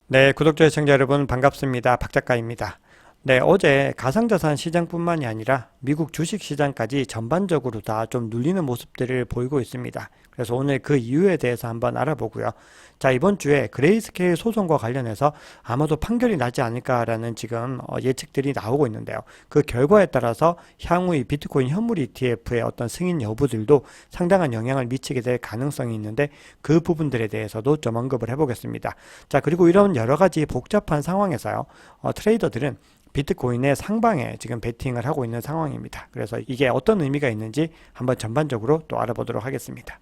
네, 구독자 시청자 여러분 반갑습니다. 박 작가입니다. 네, 어제 가상자산 시장뿐만이 아니라 미국 주식 시장까지 전반적으로 다 좀 눌리는 모습들을 보이고 있습니다. 그래서 오늘 그 이유에 대해서 한번 알아보고요. 자, 이번 주에 그레이스케일 소송과 관련해서 아마도 판결이 나지 않을까라는 지금 예측들이 나오고 있는데요. 그 결과에 따라서 향후 이 비트코인 현물 ETF의 어떤 승인 여부들도 상당한 영향을 미치게 될 가능성이 있는데 그 부분들에 대해서도 좀 언급을 해보겠습니다. 자, 그리고 이런 여러 가지 복잡한 상황에서요. 트레이더들은 비트코인의 상방에 지금 베팅을 하고 있는 상황입니다. 그래서 이게 어떤 의미가 있는지 한번 전반적으로 또 알아보도록 하겠습니다.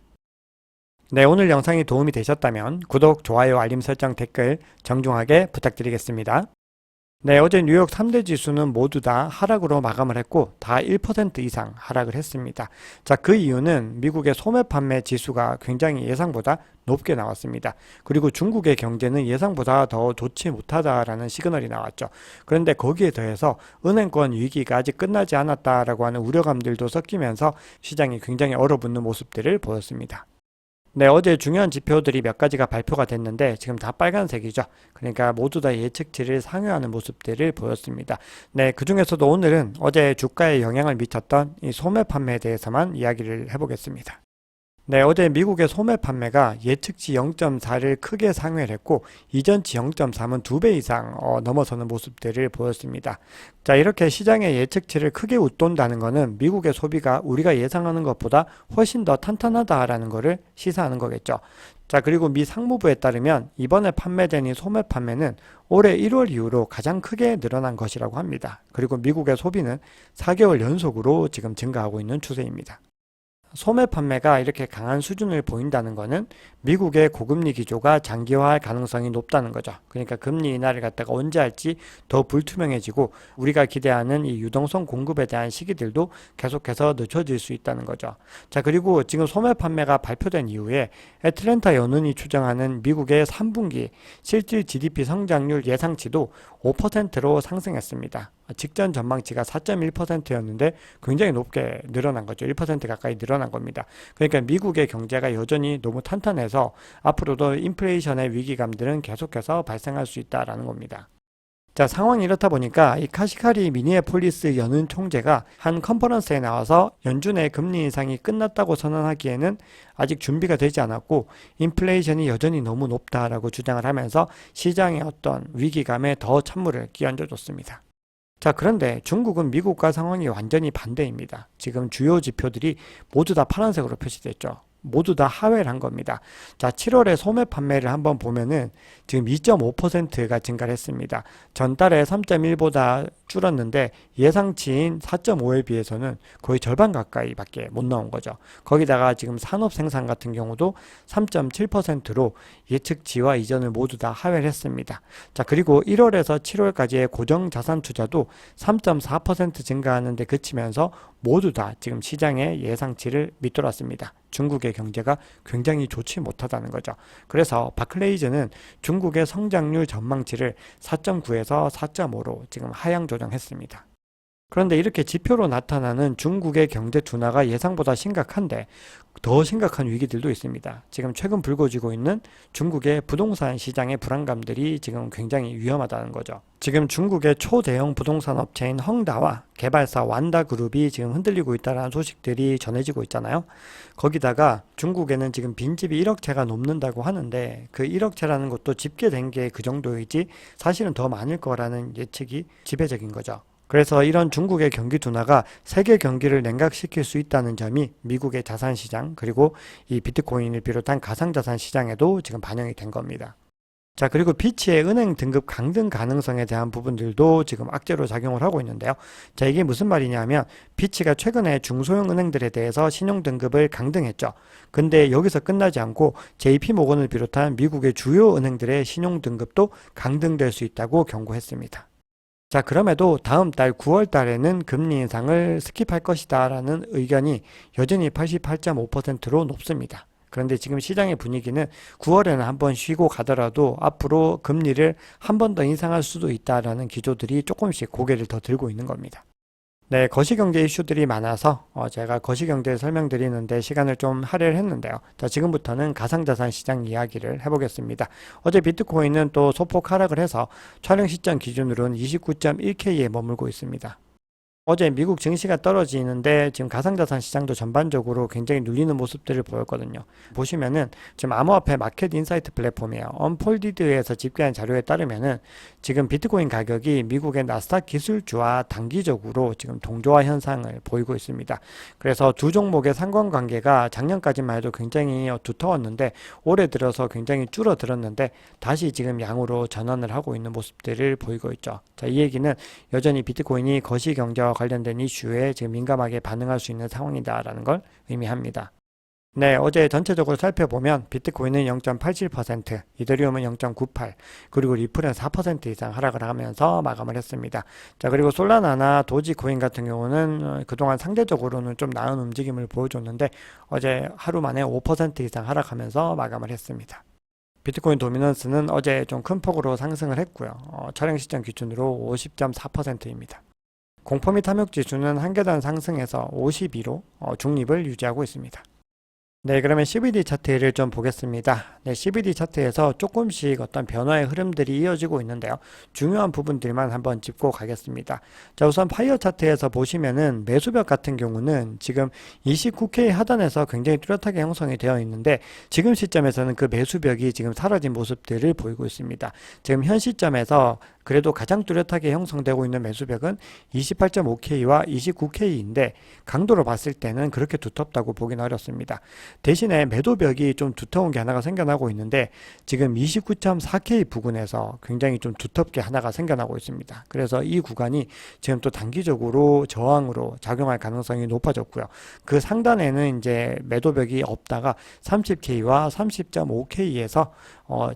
네, 오늘 영상이 도움이 되셨다면 구독, 좋아요, 알림 설정, 댓글 정중하게 부탁드리겠습니다. 네, 어제 뉴욕 3대 지수는 모두 다 하락으로 마감을 했고 다 1% 이상 하락을 했습니다. 자, 그 이유는 미국의 소매 판매 지수가 굉장히 예상보다 높게 나왔습니다. 그리고 중국의 경제는 예상보다 더 좋지 못하다라는 시그널이 나왔죠. 그런데 거기에 더해서 은행권 위기가 아직 끝나지 않았다라고 하는 우려감들도 섞이면서 시장이 굉장히 얼어붙는 모습들을 보였습니다. 네, 어제 중요한 지표들이 몇 가지가 발표가 됐는데 지금 다 빨간색이죠. 그러니까 모두 다 예측치를 상회하는 모습들을 보였습니다. 네, 그 중에서도 오늘은 어제 주가에 영향을 미쳤던 이 소매 판매에 대해서만 이야기를 해보겠습니다. 네, 어제 미국의 소매 판매가 예측치 0.4를 크게 상회를 했고 이전치 0.3은 2배 이상 넘어서는 모습들을 보였습니다. 자, 이렇게 시장의 예측치를 크게 웃돈다는 것은 미국의 소비가 우리가 예상하는 것보다 훨씬 더 탄탄하다라는 것을 시사하는 거겠죠. 자, 그리고 미 상무부에 따르면 이번에 판매된 이 소매 판매는 올해 1월 이후로 가장 크게 늘어난 것이라고 합니다. 그리고 미국의 소비는 4개월 연속으로 지금 증가하고 있는 추세입니다. 소매 판매가 이렇게 강한 수준을 보인다는 것은 미국의 고금리 기조가 장기화할 가능성이 높다는 거죠. 그러니까 금리 인하를 갖다가 언제 할지 더 불투명해지고 우리가 기대하는 이 유동성 공급에 대한 시기들도 계속해서 늦춰질 수 있다는 거죠. 자, 그리고 지금 소매 판매가 발표된 이후에 애틀랜타 연은이 추정하는 미국의 3분기 실질 GDP 성장률 예상치도 5%로 상승했습니다. 직전 전망치가 4.1%였는데 굉장히 높게 늘어난 거죠. 1% 가까이 늘어난 겁니다. 그러니까 미국의 경제가 여전히 너무 탄탄해서 앞으로도 인플레이션의 위기감들은 계속해서 발생할 수 있다라는 겁니다. 자, 상황이 이렇다 보니까 이 카시카리 미니애폴리스 연은 총재가 한 컨퍼런스에 나와서 연준의 금리 인상이 끝났다고 선언하기에는 아직 준비가 되지 않았고 인플레이션이 여전히 너무 높다라고 주장을 하면서 시장의 어떤 위기감에 더 찬물을 끼얹어 줬습니다. 자, 그런데 중국은 미국과 상황이 완전히 반대입니다. 지금 주요 지표들이 모두 다 파란색으로 표시됐죠. 모두 다 하회를 한 겁니다. 자, 7월에 소매 판매를 한번 보면은 지금 2.5%가 증가를 했습니다. 전달에 3.1보다 줄었는데 예상치인 4.5에 비해서는 거의 절반 가까이밖에 못 나온 거죠. 거기다가 지금 산업 생산 같은 경우도 3.7%로 예측치와 이전을 모두 다 하회를 했습니다. 자, 그리고 1월에서 7월까지의 고정 자산 투자도 3.4% 증가하는 데 그치면서 모두 다 지금 시장의 예상치를 밑돌았습니다. 중국의 경제가 굉장히 좋지 못하다는 거죠. 그래서 바클레이즈는 중국의 성장률 전망치를 4.9에서 4.5로 지금 하향 조정했습니다. 그런데 이렇게 지표로 나타나는 중국의 경제 둔화가 예상보다 심각한데 더 심각한 위기들도 있습니다. 지금 최근 불거지고 있는 중국의 부동산 시장의 불안감들이 지금 굉장히 위험하다는 거죠. 지금 중국의 초대형 부동산 업체인 헝다와 개발사 완다그룹이 지금 흔들리고 있다는 소식들이 전해지고 있잖아요. 거기다가 중국에는 지금 빈집이 1억 채가 넘는다고 하는데 그 1억 채라는 것도 집계된 게 그 정도이지 사실은 더 많을 거라는 예측이 지배적인 거죠. 그래서 이런 중국의 경기 둔화가 세계 경기를 냉각시킬 수 있다는 점이 미국의 자산 시장 그리고 이 비트코인을 비롯한 가상자산 시장에도 지금 반영이 된 겁니다. 자, 그리고 피치의 은행 등급 강등 가능성에 대한 부분들도 지금 악재로 작용을 하고 있는데요. 자, 이게 무슨 말이냐면 피치가 최근에 중소형 은행들에 대해서 신용 등급을 강등했죠. 근데 여기서 끝나지 않고 JP모건을 비롯한 미국의 주요 은행들의 신용 등급도 강등될 수 있다고 경고했습니다. 자, 그럼에도 다음 달 9월 달에는 금리 인상을 스킵할 것이다 라는 의견이 여전히 88.5%로 높습니다. 그런데 지금 시장의 분위기는 9월에는 한번 쉬고 가더라도 앞으로 금리를 한 번 더 인상할 수도 있다라는 기조들이 조금씩 고개를 더 들고 있는 겁니다. 네, 거시경제 이슈들이 많아서 제가 거시경제 설명드리는데 시간을 좀 할애를 했는데요. 자, 지금부터는 가상자산 시장 이야기를 해보겠습니다. 어제 비트코인은 또 소폭 하락을 해서 촬영 시점 기준으로는 29.1K에 머물고 있습니다. 어제 미국 증시가 떨어지는데 지금 가상자산 시장도 전반적으로 굉장히 눌리는 모습들을 보였거든요. 보시면은 지금 암호화폐 마켓 인사이트 플랫폼이에요. 언폴디드에서 집계한 자료에 따르면은 지금 비트코인 가격이 미국의 나스닥 기술주와 단기적으로 지금 동조화 현상을 보이고 있습니다. 그래서 두 종목의 상관관계가 작년까지만 해도 굉장히 두터웠는데 올해 들어서 굉장히 줄어들었는데 다시 지금 양으로 전환을 하고 있는 모습들을 보이고 있죠. 자, 이 얘기는 여전히 비트코인이 거시경제와 관련된 이슈에 지금 민감하게 반응할 수 있는 상황이다라는 걸 의미합니다. 네, 어제 전체적으로 살펴보면 비트코인은 0.87%, 이더리움은 0.98, 그리고 리플은 4% 이상 하락을 하면서 마감을 했습니다. 자, 그리고 솔라나나 도지코인 같은 경우는 그동안 상대적으로는 좀 나은 움직임을 보여줬는데 어제 하루 만에 5% 이상 하락하면서 마감을 했습니다. 비트코인 도미넌스는 어제 좀 큰 폭으로 상승을 했고요. 촬영 시점 기준으로 50.4%입니다. 공포 및 탐욕 지수는 한 계단 상승해서 52로 중립을 유지하고 있습니다. 네, 그러면 CBD 차트를 좀 보겠습니다. 네, CBD 차트에서 조금씩 어떤 변화의 흐름들이 이어지고 있는데요. 중요한 부분들만 한번 짚고 가겠습니다. 자, 우선 파이어 차트에서 보시면은 매수벽 같은 경우는 지금 29K 하단에서 굉장히 뚜렷하게 형성이 되어 있는데 지금 시점에서는 그 매수벽이 지금 사라진 모습들을 보이고 있습니다. 지금 현 시점에서 그래도 가장 뚜렷하게 형성되고 있는 매수벽은 28.5K와 29K인데 강도로 봤을 때는 그렇게 두텁다고 보긴 어렵습니다. 대신에 매도벽이 좀 두터운 게 하나가 생겨나고 있는데 지금 29.4K 부근에서 굉장히 좀 두텁게 하나가 생겨나고 있습니다. 그래서 이 구간이 지금 또 단기적으로 저항으로 작용할 가능성이 높아졌고요. 그 상단에는 이제 매도벽이 없다가 30K와 30.5K에서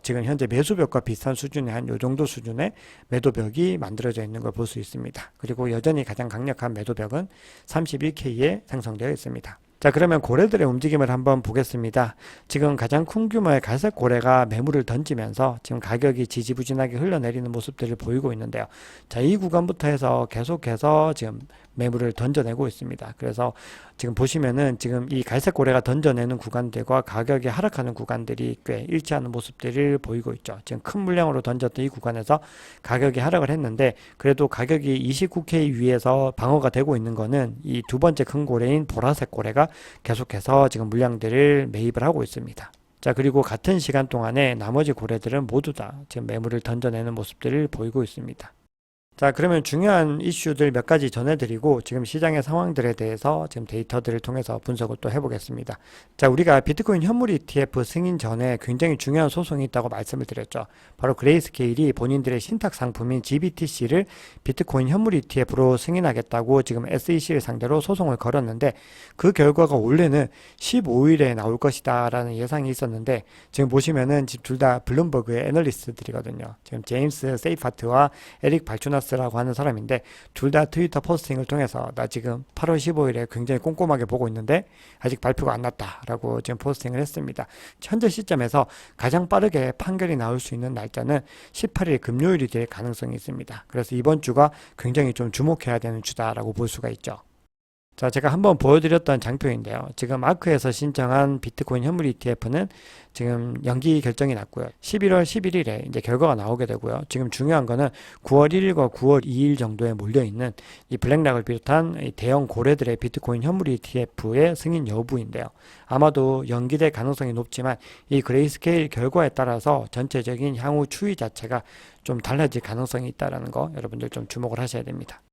지금 현재 매수벽과 비슷한 수준의 한 요 정도 수준의 매도벽이 만들어져 있는 걸 볼 수 있습니다. 그리고 여전히 가장 강력한 매도벽은 31K에 생성되어 있습니다. 자, 그러면 고래들의 움직임을 한번 보겠습니다. 지금 가장 큰 규모의 갈색 고래가 매물을 던지면서 지금 가격이 지지부진하게 흘러내리는 모습들을 보이고 있는데요. 자, 이 구간부터 해서 계속해서 지금 매물을 던져내고 있습니다. 그래서 지금 보시면은 지금 이 갈색 고래가 던져내는 구간들과 가격이 하락하는 구간들이 꽤 일치하는 모습들을 보이고 있죠. 지금 큰 물량으로 던졌던 이 구간에서 가격이 하락을 했는데 그래도 가격이 29K 위에서 방어가 되고 있는 거는 이 두 번째 큰 고래인 보라색 고래가 계속해서 지금 물량들을 매입을 하고 있습니다. 자, 그리고 같은 시간 동안에 나머지 고래들은 모두 다 지금 매물을 던져내는 모습들을 보이고 있습니다. 자, 그러면 중요한 이슈들 몇 가지 전해드리고 지금 시장의 상황들에 대해서 지금 데이터들을 통해서 분석을 또 해보겠습니다. 자, 우리가 비트코인 현물 ETF 승인 전에 굉장히 중요한 소송이 있다고 말씀을 드렸죠. 바로 그레이스케일이 본인들의 신탁 상품인 GBTC를 비트코인 현물 ETF로 승인하겠다고 지금 SEC를 상대로 소송을 걸었는데 그 결과가 원래는 15일에 나올 것이다 라는 예상이 있었는데 지금 보시면은 지금 둘 다 블룸버그의 애널리스트들이거든요. 지금 제임스 세이파트와 에릭 발추나스 라고 하는 사람인데 둘 다 트위터 포스팅을 통해서 나 지금 8월 15일에 굉장히 꼼꼼하게 보고 있는데 아직 발표가 안 났다라고 지금 포스팅을 했습니다. 현재 시점에서 가장 빠르게 판결이 나올 수 있는 날짜는 18일 금요일이 될 가능성이 있습니다. 그래서 이번 주가 굉장히 좀 주목해야 되는 주다라고 볼 수가 있죠. 자, 제가 한번 보여드렸던 장표인데요. 지금 아크에서 신청한 비트코인 현물 ETF는 지금 연기 결정이 났고요. 11월 11일에 이제 결과가 나오게 되고요. 지금 중요한 거는 9월 1일과 9월 2일 정도에 몰려있는 이 블랙락을 비롯한 이 대형 고래들의 비트코인 현물 ETF의 승인 여부인데요. 아마도 연기될 가능성이 높지만 이 그레이스케일 결과에 따라서 전체적인 향후 추이 자체가 좀 달라질 가능성이 있다는 거 여러분들 좀 주목을 하셔야 됩니다.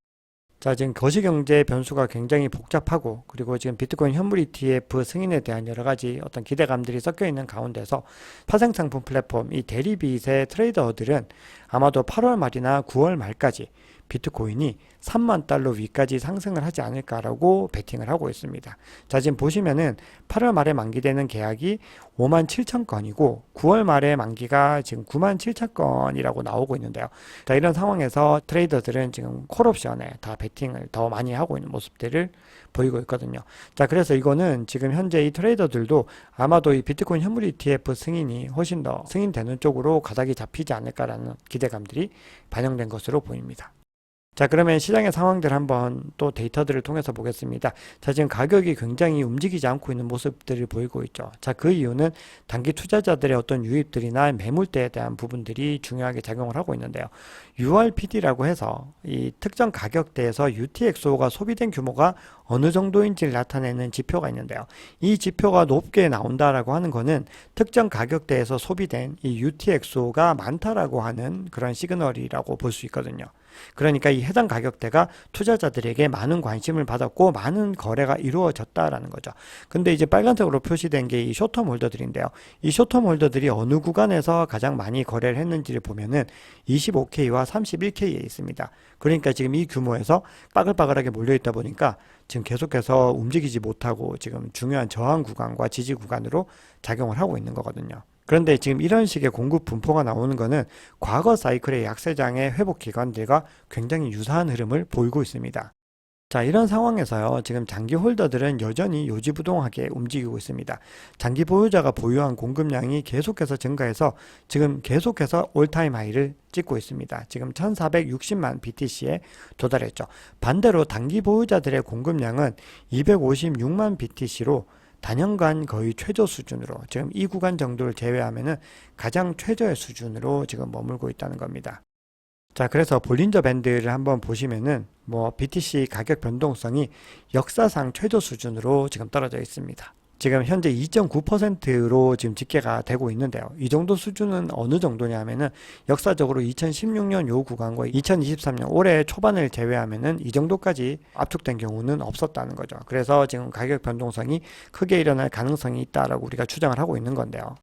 자, 지금 거시경제 변수가 굉장히 복잡하고 그리고 지금 비트코인 현물 ETF 승인에 대한 여러 가지 어떤 기대감들이 섞여 있는 가운데서 파생상품 플랫폼 이 대리빗의 트레이더들은 아마도 8월 말이나 9월 말까지 비트코인이 3만 달러 위까지 상승을 하지 않을까라고 베팅을 하고 있습니다. 자, 지금 보시면은 8월 말에 만기되는 계약이 5만 7천 건이고 9월 말에 만기가 지금 9만 7천 건이라고 나오고 있는데요. 자, 이런 상황에서 트레이더들은 지금 콜옵션에 다 베팅을 더 많이 하고 있는 모습들을 보이고 있거든요. 자, 그래서 이거는 지금 현재 이 트레이더들도 아마도 이 비트코인 현물 ETF 승인이 훨씬 더 승인되는 쪽으로 가닥이 잡히지 않을까라는 기대감들이 반영된 것으로 보입니다. 자, 그러면 시장의 상황들 한번 또 데이터들을 통해서 보겠습니다. 자, 지금 가격이 굉장히 움직이지 않고 있는 모습들을 보이고 있죠. 자, 그 이유는 단기 투자자들의 어떤 유입들이나 매물대에 대한 부분들이 중요하게 작용을 하고 있는데요. URPD라고 해서 이 특정 가격대에서 UTXO가 소비된 규모가 어느 정도인지를 나타내는 지표가 있는데요. 이 지표가 높게 나온다라고 하는 거는 특정 가격대에서 소비된 이 UTXO가 많다라고 하는 그런 시그널이라고 볼 수 있거든요. 그러니까 이 해당 가격대가 투자자들에게 많은 관심을 받았고 많은 거래가 이루어졌다라는 거죠. 근데 이제 빨간색으로 표시된 게 이 숏텀 홀더들인데요. 이 숏텀 홀더들이 어느 구간에서 가장 많이 거래를 했는지를 보면은 25K와 31K에 있습니다. 그러니까 지금 이 규모에서 빠글빠글하게 몰려있다 보니까 지금 계속해서 움직이지 못하고 지금 중요한 저항 구간과 지지 구간으로 작용을 하고 있는 거거든요. 그런데 지금 이런 식의 공급 분포가 나오는 것은 과거 사이클의 약세장의 회복 기관들과 굉장히 유사한 흐름을 보이고 있습니다. 자, 이런 상황에서요, 지금 장기 홀더들은 여전히 요지부동하게 움직이고 있습니다. 장기 보유자가 보유한 공급량이 계속해서 증가해서 지금 계속해서 올타임 하이를 찍고 있습니다. 지금 1460만 BTC에 도달했죠. 반대로 단기 보유자들의 공급량은 256만 BTC로 단연간 거의 최저 수준으로, 지금 이 구간 정도를 제외하면은 가장 최저의 수준으로 지금 머물고 있다는 겁니다. 자, 그래서 볼린저 밴드를 한번 보시면은 BTC 가격 변동성이 역사상 최저 수준으로 지금 떨어져 있습니다. 지금 현재 2.9%로 지금 집계가 되고 있는데요. 이 정도 수준은 어느 정도냐 하면은 역사적으로 2016년 요 구간과 2023년 올해 초반을 제외하면은 이 정도까지 압축된 경우는 없었다는 거죠. 그래서 지금 가격 변동성이 크게 일어날 가능성이 있다라고 우리가 추정을 하고 있는 건데요.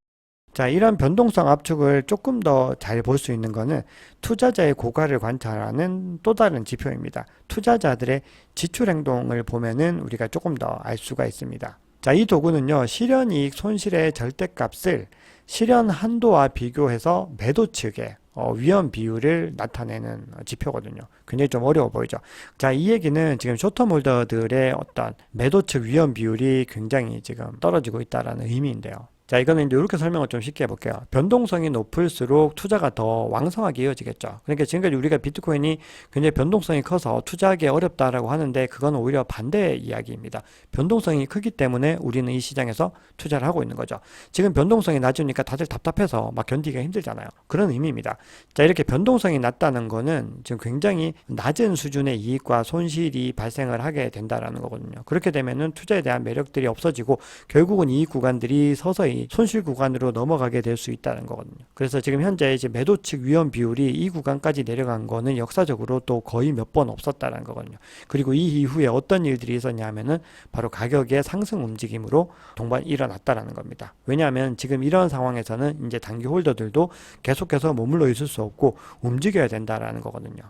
자, 이런 변동성 압축을 조금 더 잘 볼 수 있는 거는 투자자의 고가를 관찰하는 또 다른 지표입니다. 투자자들의 지출 행동을 보면은 우리가 조금 더 알 수가 있습니다. 자, 이 도구는요, 실현이익 손실의 절대값을 실현 한도와 비교해서 매도 측의 위험 비율을 나타내는 지표거든요. 굉장히 좀 어려워 보이죠. 자, 이 얘기는 지금 숏텀 홀더들의 어떤 매도 측 위험 비율이 굉장히 지금 떨어지고 있다는 의미인데요. 자, 이거는 이제 이렇게 설명을 좀 쉽게 해볼게요. 변동성이 높을수록 투자가 더 왕성하게 이어지겠죠. 그러니까 지금까지 우리가 비트코인이 굉장히 변동성이 커서 투자하기 어렵다라고 하는데 그건 오히려 반대의 이야기입니다. 변동성이 크기 때문에 우리는 이 시장에서 투자를 하고 있는 거죠. 지금 변동성이 낮으니까 다들 답답해서 막 견디기가 힘들잖아요. 그런 의미입니다. 자, 이렇게 변동성이 낮다는 거는 지금 굉장히 낮은 수준의 이익과 손실이 발생을 하게 된다라는 거거든요. 그렇게 되면은 투자에 대한 매력들이 없어지고 결국은 이익 구간들이 서서히 손실 구간으로 넘어가게 될 수 있다는 거거든요. 그래서 지금 현재 이제 매도 측 위험 비율이 이 구간까지 내려간 거는 역사적으로 또 거의 몇 번 없었다는 거거든요. 그리고 이 이후에 어떤 일들이 있었냐면은 바로 가격의 상승 움직임으로 동반 일어났다라는 겁니다. 왜냐하면 지금 이런 상황에서는 이제 단기 홀더들도 계속해서 머물러 있을 수 없고 움직여야 된다라는 거거든요.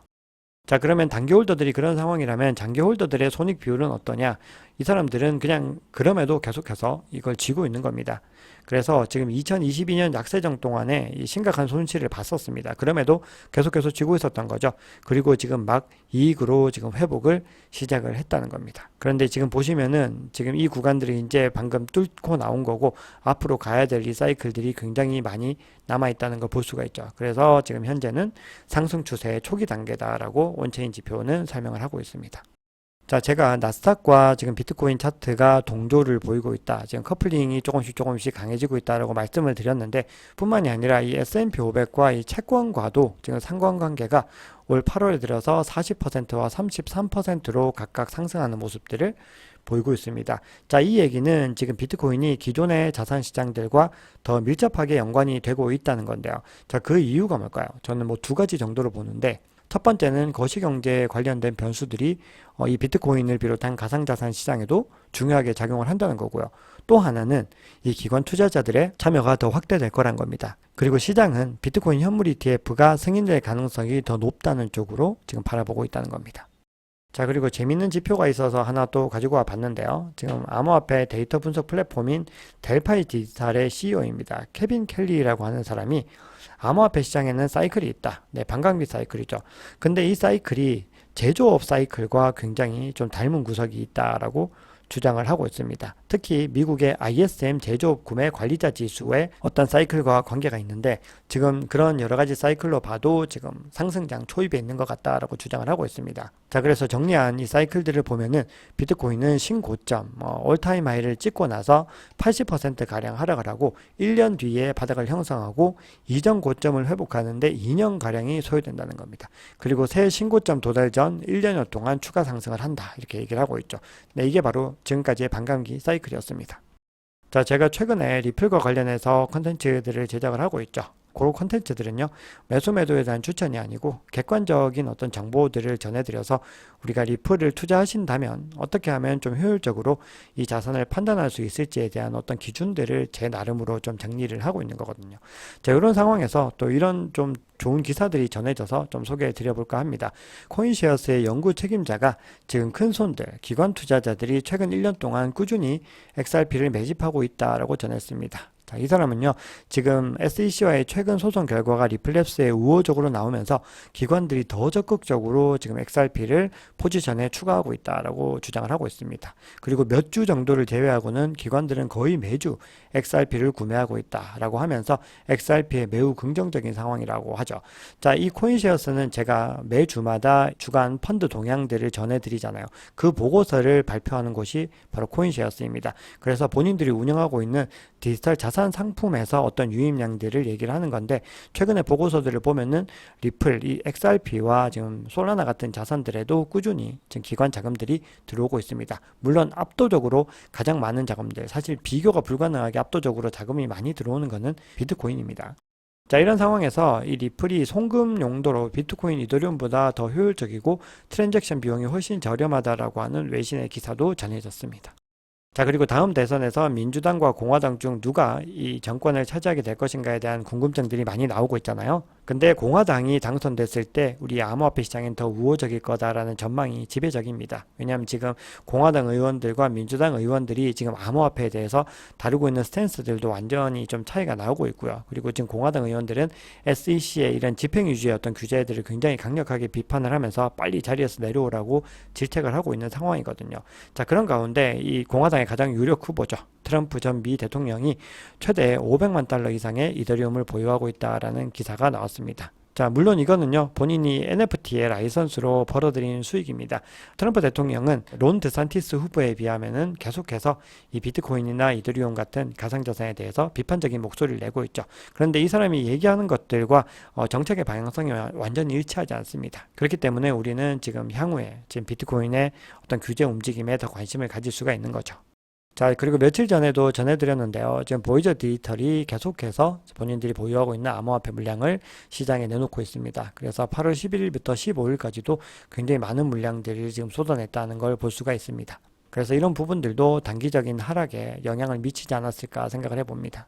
자, 그러면 단기 홀더들이 그런 상황이라면 장기 홀더들의 손익 비율은 어떠냐? 이 사람들은 그냥 그럼에도 계속해서 이걸 쥐고 있는 겁니다. 그래서 지금 2022년 약세정 동안에 심각한 손실을 봤었습니다. 그럼에도 계속해서 쥐고 있었던 거죠. 그리고 지금 막 이익으로 지금 회복을 시작을 했다는 겁니다. 그런데 지금 보시면은 지금 이 구간들이 이제 방금 뚫고 나온 거고 앞으로 가야 될 리사이클들이 굉장히 많이 남아있다는 걸 볼 수가 있죠. 그래서 지금 현재는 상승 추세의 초기 단계다라고 온체인 지표는 설명을 하고 있습니다. 자, 제가 나스닥과 지금 비트코인 차트가 동조를 보이고 있다. 지금 커플링이 조금씩 강해지고 있다라고 말씀을 드렸는데 뿐만이 아니라 이 S&P 500과 이 채권과도 지금 상관관계가 올 8월에 들어서 40%와 33%로 각각 상승하는 모습들을 보이고 있습니다. 자, 이 얘기는 지금 비트코인이 기존의 자산 시장들과 더 밀접하게 연관이 되고 있다는 건데요. 자, 그 이유가 뭘까요? 저는 두 가지 정도로 보는데 첫 번째는 거시경제에 관련된 변수들이 이 비트코인을 비롯한 가상자산 시장에도 중요하게 작용을 한다는 거고요. 또 하나는 이 기관 투자자들의 참여가 더 확대될 거란 겁니다. 그리고 시장은 비트코인 현물 ETF가 승인될 가능성이 더 높다는 쪽으로 지금 바라보고 있다는 겁니다. 자, 그리고 재밌는 지표가 있어서 하나 또 가지고 와 봤는데요. 지금 암호화폐 데이터 분석 플랫폼인 델파이 디지털의 CEO입니다. 케빈 켈리라고 하는 사람이 암호화폐 시장에는 사이클이 있다. 네, 반감기 사이클이죠. 근데 이 사이클이 제조업 사이클과 굉장히 좀 닮은 구석이 있다라고 주장을 하고 있습니다. 특히 미국의 ISM 제조업 구매 관리자 지수의 어떤 사이클과 관계가 있는데 지금 그런 여러 가지 사이클로 봐도 지금 상승장 초입에 있는 것 같다라고 주장을 하고 있습니다. 자, 그래서 정리한 이 사이클들을 보면은 비트코인은 신고점, 올타임 하이를 찍고 나서 80% 가량 하락을 하고 1년 뒤에 바닥을 형성하고 이전 고점을 회복하는데 2년 가량이 소요된다는 겁니다. 그리고 새 신고점 도달 전 1년여 동안 추가 상승을 한다. 이렇게 얘기를 하고 있죠. 네, 이게 바로 지금까지의 반감기 사이클이었습니다. 자, 제가 최근에 리플과 관련해서 컨텐츠들을 제작을 하고 있죠. 그런 컨텐츠들은요, 매수 매도에 대한 추천이 아니고 객관적인 어떤 정보들을 전해드려서 우리가 리플을 투자하신다면 어떻게 하면 좀 효율적으로 이 자산을 판단할 수 있을지에 대한 어떤 기준들을 제 나름으로 좀 정리를 하고 있는 거거든요. 자, 이런 상황에서 또 이런 좀 좋은 기사들이 전해져서 좀 소개해 드려볼까 합니다. 코인쉐어스의 연구 책임자가 지금 큰 손들, 기관 투자자들이 최근 1년 동안 꾸준히 XRP를 매집하고 있다라고 전했습니다. 자, 이 사람은요, 지금 SEC와의 최근 소송 결과가 리플랩스에 우호적으로 나오면서 기관들이 더 적극적으로 지금 XRP를 포지션에 추가하고 있다라고 주장을 하고 있습니다. 그리고 몇 주 정도를 제외하고는 기관들은 거의 매주 XRP를 구매하고 있다라고 하면서 XRP에 매우 긍정적인 상황이라고 하죠. 자, 이 코인쉐어스는 제가 매주마다 주간 펀드 동향들을 전해드리잖아요. 그 보고서를 발표하는 곳이 바로 코인쉐어스입니다. 그래서 본인들이 운영하고 있는 디지털 자산 상품에서 어떤 유입량들을 얘기를 하는 건데 최근에 보고서들을 보면은 리플, 이 XRP와 지금 솔라나 같은 자산들에도 꾸준히 지금 기관 자금들이 들어오고 있습니다. 물론 압도적으로 가장 많은 자금들, 사실 비교가 불가능하게 압도적으로 자금이 많이 들어오는 것은 비트코인입니다. 자, 이런 상황에서 이 리플이 송금 용도로 비트코인, 이더리움보다 더 효율적이고 트랜잭션 비용이 훨씬 저렴하다라고 하는 외신의 기사도 전해졌습니다. 자, 그리고 다음 대선에서 민주당과 공화당 중 누가 이 정권을 차지하게 될 것인가에 대한 궁금증들이 많이 나오고 있잖아요. 근데 공화당이 당선됐을 때 우리 암호화폐 시장엔 더 우호적일 거다라는 전망이 지배적입니다. 왜냐하면 지금 공화당 의원들과 민주당 의원들이 지금 암호화폐에 대해서 다루고 있는 스탠스들도 완전히 좀 차이가 나오고 있고요. 그리고 지금 공화당 의원들은 SEC의 이런 집행유지의 어떤 규제들을 굉장히 강력하게 비판을 하면서 빨리 자리에서 내려오라고 질책을 하고 있는 상황이거든요. 자, 그런 가운데 이 공화당의 가장 유력 후보죠. 트럼프 전 미 대통령이 최대 500만 달러 이상의 이더리움을 보유하고 있다라는 기사가 나왔습니다. 자, 물론 이거는요, 본인이 NFT의 라이선스로 벌어들인 수익입니다. 트럼프 대통령은 론 드산티스 후보에 비하면은 계속해서 이 비트코인이나 이더리움 같은 가상자산에 대해서 비판적인 목소리를 내고 있죠. 그런데 이 사람이 얘기하는 것들과 정책의 방향성이 완전히 일치하지 않습니다. 그렇기 때문에 우리는 지금 향후에 지금 비트코인의 어떤 규제 움직임에 더 관심을 가질 수가 있는 거죠. 자, 그리고 며칠 전에도 전해드렸는데요. 지금 보이저 디지털이 계속해서 본인들이 보유하고 있는 암호화폐 물량을 시장에 내놓고 있습니다. 그래서 8월 11일부터 15일까지도 굉장히 많은 물량들을 지금 쏟아냈다는 걸 볼 수가 있습니다. 그래서 이런 부분들도 단기적인 하락에 영향을 미치지 않았을까 생각을 해봅니다.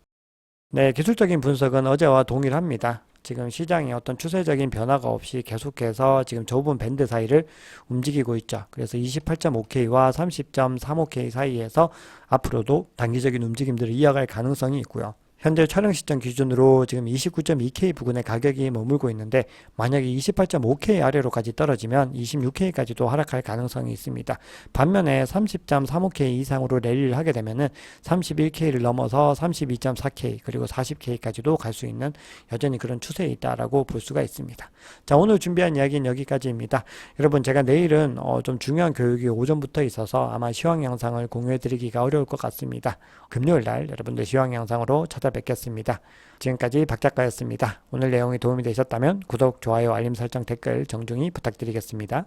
네, 기술적인 분석은 어제와 동일합니다. 지금 시장에 어떤 추세적인 변화가 없이 계속해서 지금 좁은 밴드 사이를 움직이고 있죠. 그래서 28.5K와 30.35K 사이에서 앞으로도 단기적인 움직임들을 이어갈 가능성이 있고요. 현재 촬영 시점 기준으로 지금 29.2K 부근의 가격이 머물고 있는데 만약에 28.5K 아래로까지 떨어지면 26K까지도 하락할 가능성이 있습니다. 반면에 30.35K 이상으로 랠리를 하게 되면은 31K를 넘어서 32.4K 그리고 40K까지도 갈 수 있는 여전히 그런 추세에 있다라고 볼 수가 있습니다. 자, 오늘 준비한 이야기는 여기까지입니다. 여러분, 제가 내일은 좀 중요한 교육이 오전부터 있어서 아마 시황 영상을 공유해 드리기가 어려울 것 같습니다. 금요일 날 여러분들 시황 영상으로 찾아뵙겠습니다. 지금까지 박작가였습니다. 오늘 내용이 도움이 되셨다면 구독, 좋아요, 알림 설정, 댓글 정중히 부탁드리겠습니다.